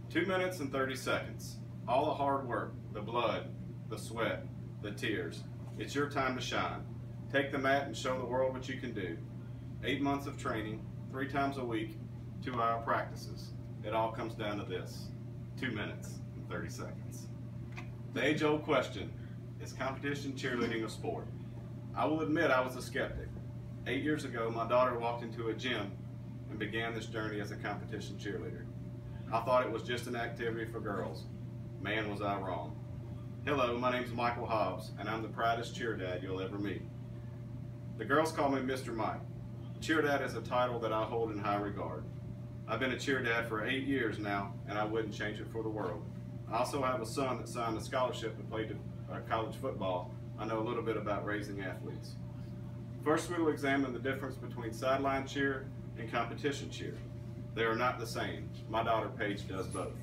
2 minutes and 30 seconds. All the hard work, the blood, the sweat, the tears. It's your time to shine. Take the mat and show the world what you can do. 8 months of training, 3 times a week, 2-hour practices. It all comes down to this: 2 minutes and 30 seconds. The age-old question, is competition cheerleading a sport? I will admit I was a skeptic. 8 years ago, my daughter walked into a gym and began this journey as a competition cheerleader. I thought it was just an activity for girls. Man, was I wrong. Hello, my name's Michael Hobbs, and I'm the proudest cheer dad you'll ever meet. The girls call me Mr. Mike. Cheer dad is a title that I hold in high regard. I've been a cheer dad for 8 years now, and I wouldn't change it for the world. I also have a son that signed a scholarship and played college football. I know a little bit about raising athletes. First, we will examine the difference between sideline cheer and competition cheer. They are not the same. My daughter Paige does both.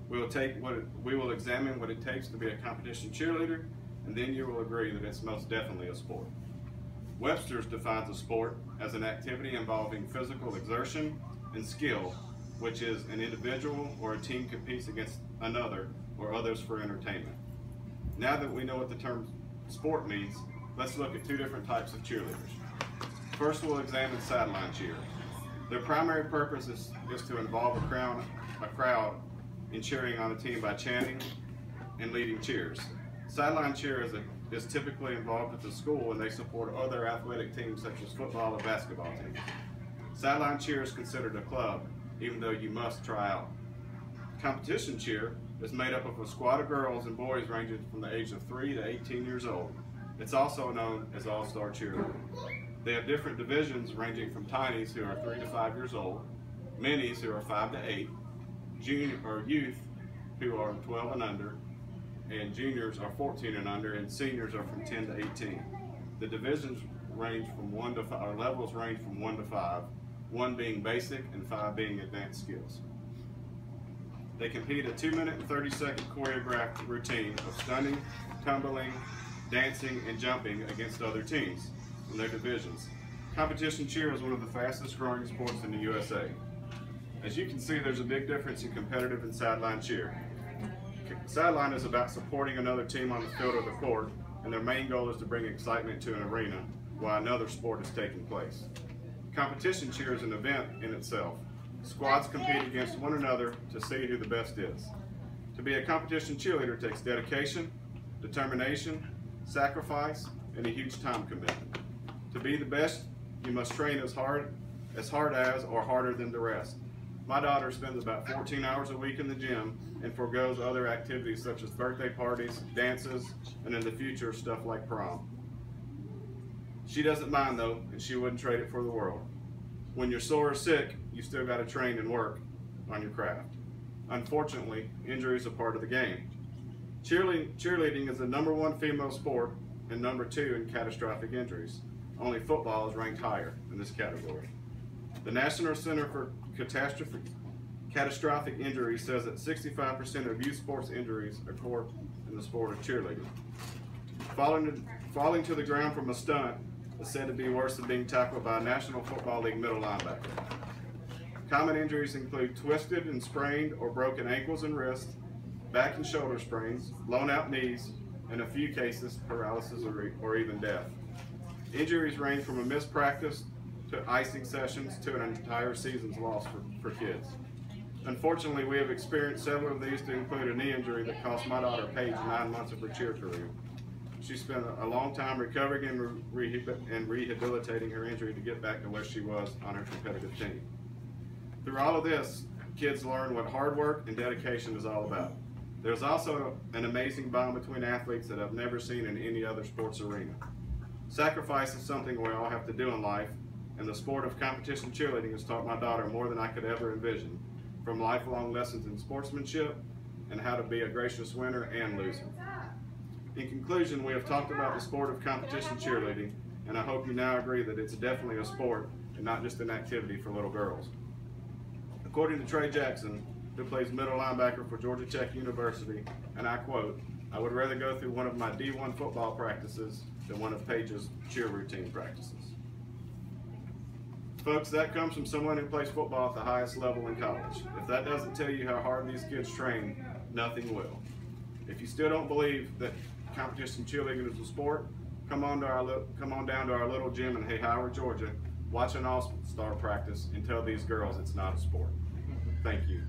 We will examine what it takes to be a competition cheerleader, and then you will agree that it's most definitely a sport. Webster's defines a sport as an activity involving physical exertion and skill, which is an individual or a team competes against another or others for entertainment. Now that we know what the term sport means, let's look at 2 different types of cheerleaders. First, we'll examine sideline cheer. Their primary purpose is to involve a crowd in cheering on a team by chanting and leading cheers. Sideline cheer is typically involved at the school, and they support other athletic teams such as football or basketball teams. Sideline cheer is considered a club, even though you must try out. Competition cheer is made up of a squad of girls and boys ranging from the age of 3 to 18 years old. It's also known as All-Star Cheerleading. They have different divisions ranging from tinies who are 3 to 5 years old, minis who are 5 to 8, junior or youth who are 12 and under, and juniors are 14 and under, and seniors are from 10 to 18. The divisions range from 1 to 5, or levels range from 1 to 5, 1 being basic and 5 being advanced skills. They compete a 2 minute and 30-second choreographed routine of stunning, tumbling, dancing, and jumping against other teams in their divisions. Competition cheer is one of the fastest growing sports in the USA. As you can see, there's a big difference in competitive and sideline cheer. Sideline is about supporting another team on the field or the court, and their main goal is to bring excitement to an arena while another sport is taking place. Competition cheer is an event in itself. Squads compete against one another to see who the best is. To be a competition cheerleader takes dedication, determination, sacrifice, and a huge time commitment. To be the best, you must train as hard as or harder than the rest. My daughter spends about 14 hours a week in the gym and forgoes other activities such as birthday parties, dances, and in the future, stuff like prom. She doesn't mind though, and she wouldn't trade it for the world. When you're sore or sick, you still got to train and work on your craft. Unfortunately, injuries are part of the game. Cheerleading is the #1 female sport and #2 in catastrophic injuries. Only football is ranked higher in this category. The National Center for Catastrophic Injuries says that 65% of youth sports injuries occur in the sport of cheerleading. Falling to the ground from a stunt is said to be worse than being tackled by a National Football League middle linebacker. Common injuries include twisted and sprained or broken ankles and wrists, back and shoulder sprains, blown out knees, and in a few cases, paralysis or even death. Injuries range from a missed practice to icing sessions to an entire season's loss for kids. Unfortunately, we have experienced several of these, to include a knee injury that cost my daughter Paige 9 months of her cheer career. She spent a long time recovering and rehabilitating her injury to get back to where she was on her competitive team. Through all of this, kids learn what hard work and dedication is all about. There's also an amazing bond between athletes that I've never seen in any other sports arena. Sacrifice is something we all have to do in life, and the sport of competition cheerleading has taught my daughter more than I could ever envision, from lifelong lessons in sportsmanship and how to be a gracious winner and loser. In conclusion, we have talked about the sport of competition cheerleading, and I hope you now agree that it's definitely a sport and not just an activity for little girls. According to Trey Jackson, who plays middle linebacker for Georgia Tech University, and I quote, "I would rather go through one of my D1 football practices than one of Paige's cheer routine practices." Folks, that comes from someone who plays football at the highest level in college. If that doesn't tell you how hard these kids train, nothing will. If you still don't believe that competition cheerleading is a sport, come on down to our little gym in Hay Howard, Georgia, watch an all-star practice, and tell these girls it's not a sport. Thank you.